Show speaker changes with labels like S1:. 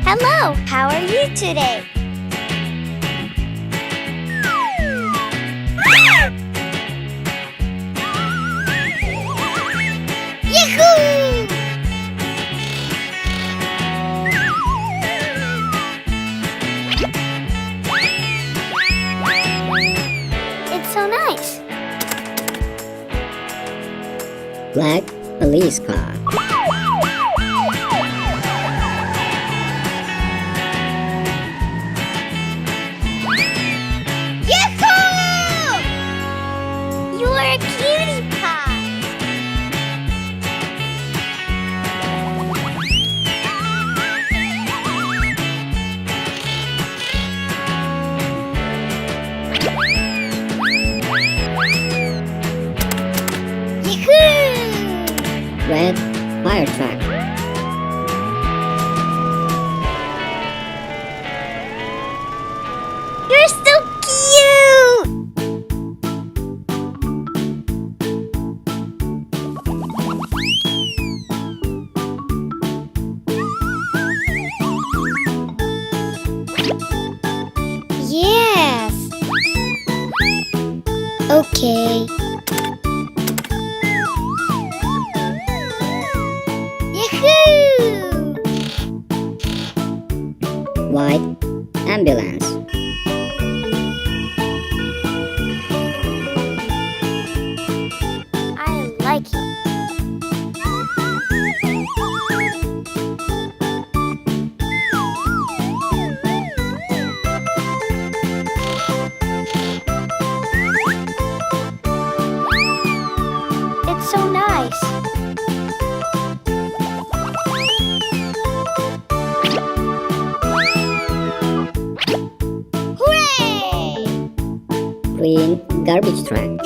S1: Hello, how are you today? Yahoo! It's so nice.
S2: Black police car.
S1: Yahoo! You're a cutie pie. Yahoo!
S2: Red fire truck.
S1: You're so cute! Yes. Okay. Yahoo!
S2: White ambulance.
S1: I like it. It's so nice. Hooray!
S2: Green garbage truck.